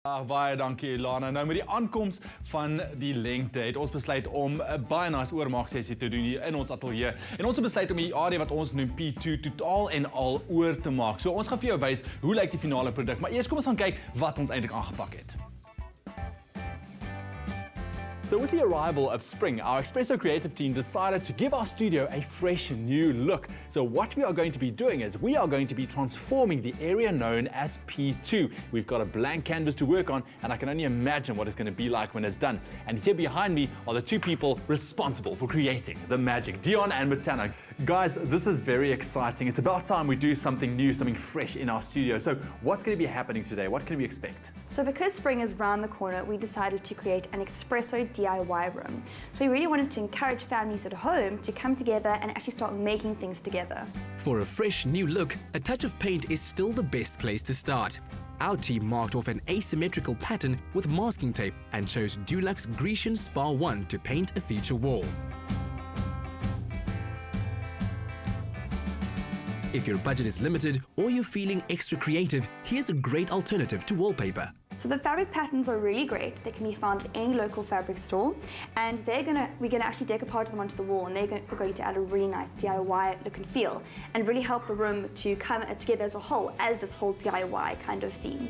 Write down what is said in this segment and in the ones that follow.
Baie dankie Lana. Nou met die aankoms van die lente het ons besluit om 'n baie nice oormaaksessie te doen hier in ons ateljee. En ons het besluit om die area wat ons noem P2 totaal en al oor te maak. So ons gaan vir jou wys hoe lyk die finale produk, maar eers kom ons gaan kyk wat ons eintlik aangepak het. So with the arrival of spring, our Expresso creative team decided to give our studio a fresh new look. So what we are going to be doing is we are going to be transforming the area known as P2. We've got a blank canvas to work on, and I can only imagine what it's going to be like when it's done. And here behind me are the two people responsible for creating the magic, Dion and Matana. Guys, this is very exciting. It's about time we do something new, something fresh in our studio. So what's going to be happening today? What can we expect? So because spring is round the corner, we decided to create an Expresso DIY room. So we really wanted to encourage families at home to come together and actually start making things together. For a fresh new look, a touch of paint is still the best place to start. Our team marked off an asymmetrical pattern with masking tape and chose Dulux Grecian Spa 1 to paint a feature wall. If your budget is limited or you're feeling extra creative, here's a great alternative to wallpaper. So the fabric patterns are really great. They can be found at any local fabric store, and we're gonna actually decoupage them onto the wall, and we're going to add a really nice DIY look and feel, and really help the room to come together as a whole, as this whole DIY kind of theme.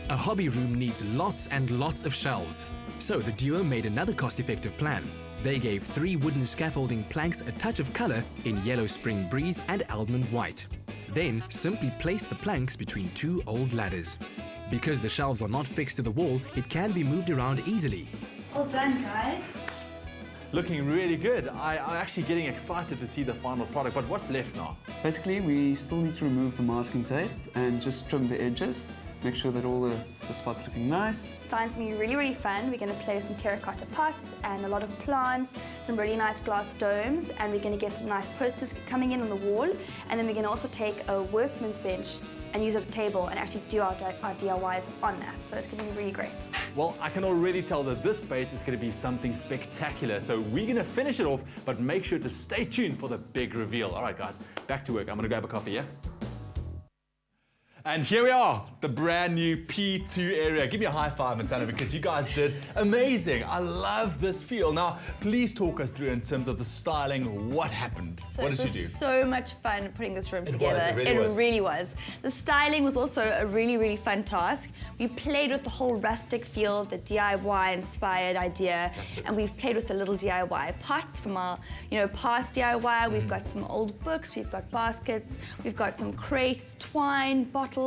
A hobby room needs lots and lots of shelves. So the duo made another cost-effective plan. They gave 3 wooden scaffolding planks a touch of color in yellow spring breeze and almond white. Then simply place the planks between 2 old ladders. Because the shelves are not fixed to the wall, it can be moved around easily. Well done, guys. Looking really good. I'm actually getting excited to see the final product, but what's left now? Basically, we still need to remove the masking tape and just trim the edges. Make sure that all the spots looking nice. This time's gonna be really, really fun. We're gonna play some terracotta pots and a lot of plants, some really nice glass domes, and we're gonna get some nice posters coming in on the wall. And then we're gonna also take a workman's bench and use it as a table and actually do our DIYs on that. So it's gonna be really great. Well, I can already tell that this space is going to be something spectacular. So we're going to finish it off, but make sure to stay tuned for the big reveal. All right, guys, back to work. I'm going to grab a coffee, yeah? And here we are, the brand new P2 area. Give me a high five, Matana, because you guys did amazing. I love this feel. Now, please talk us through in terms of the styling. What happened? So what did you do? It was so much fun putting this room together. It really was. The styling was also a really, really fun task. We played with the whole rustic feel, the DIY-inspired idea, and we've played with the little DIY pots from our, past DIY. We've got some old books, we've got baskets, we've got some crates, twine, bottles,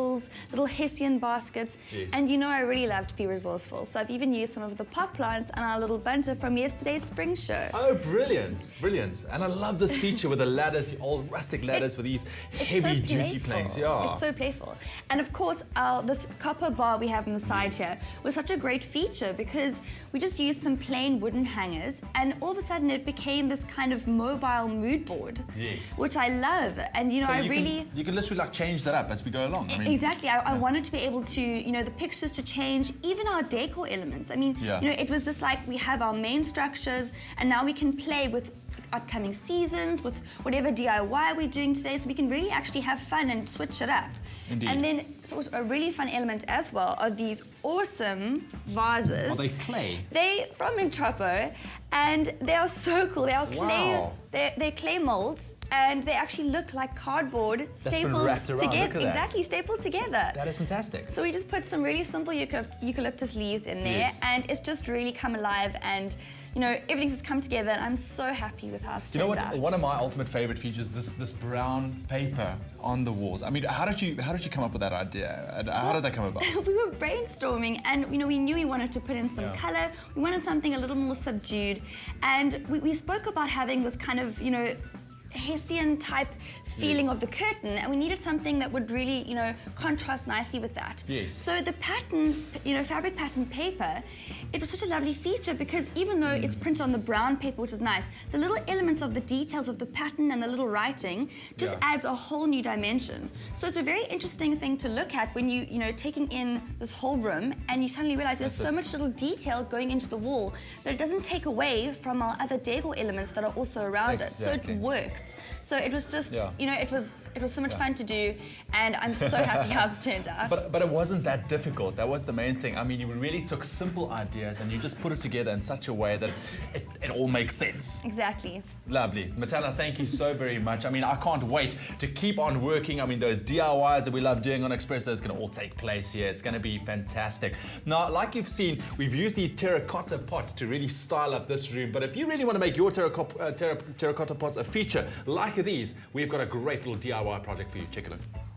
little Hessian baskets. Yes. And I really love to be resourceful, so I've even used some of the pot plants and our little bunter from yesterday's spring show. Oh, brilliant, brilliant. And I love this feature with the ladders, the old rustic ladders with these heavy-duty planks. Yeah. It's so playful. And of course, this copper bar we have on the side here was such a great feature because we just used some plain wooden hangers, and all of a sudden it became this kind of mobile mood board. Yes. Which I love. And So you can literally change that up as we go along. Exactly. I wanted to be able to, the pictures to change, even our decor elements. I mean, it was just like we have our main structures, and now we can play with upcoming seasons, with whatever DIY we're doing today, so we can really actually have fun and switch it up. Indeed. And then, so a really fun element as well are these awesome vases. Are they clay? They from Intropo, and they are so cool. They are clay. Wow. They're clay molds, and they actually look like cardboard stapled wrapped around. together. Look at that. Exactly, stapled together. That is fantastic. So we just put some really simple eucalyptus leaves in there, and it's just really come alive, and everything's just come together, and I'm so happy with how it's turned out. One of my ultimate favorite features is this brown paper on the walls. I mean, how did you come up with that idea? How did that come about? We were brainstorming, and we knew we wanted to put in some color. We wanted something a little more subdued, and we spoke about having this kind of Hessian type feeling of the curtain, and we needed something that would really, contrast nicely with that. Yes. So the pattern, fabric pattern paper, it was such a lovely feature because even though it's printed on the brown paper, which is nice, the little elements of the details of the pattern and the little writing just adds a whole new dimension. So it's a very interesting thing to look at when taking in this whole room, and you suddenly realize there's so much little detail going into the wall, but it doesn't take away from our other decor elements that are also around it. So it works. So it was just, Yeah. you know, it was so much fun to do, and I'm so happy how it's turned out. But it wasn't that difficult. That was the main thing. I mean, you really took simple ideas and you just put it together in such a way that it all makes sense. Exactly. Lovely. Matana, thank you so very much. I mean, I can't wait to keep on working. I mean, those DIYs that we love doing on Expresso is going to all take place here. It's going to be fantastic. Now, like you've seen, we've used these terracotta pots to really style up this room. But if you really want to make your terracotta pots a feature like these, we've got a great little DIY project for you. Check it out.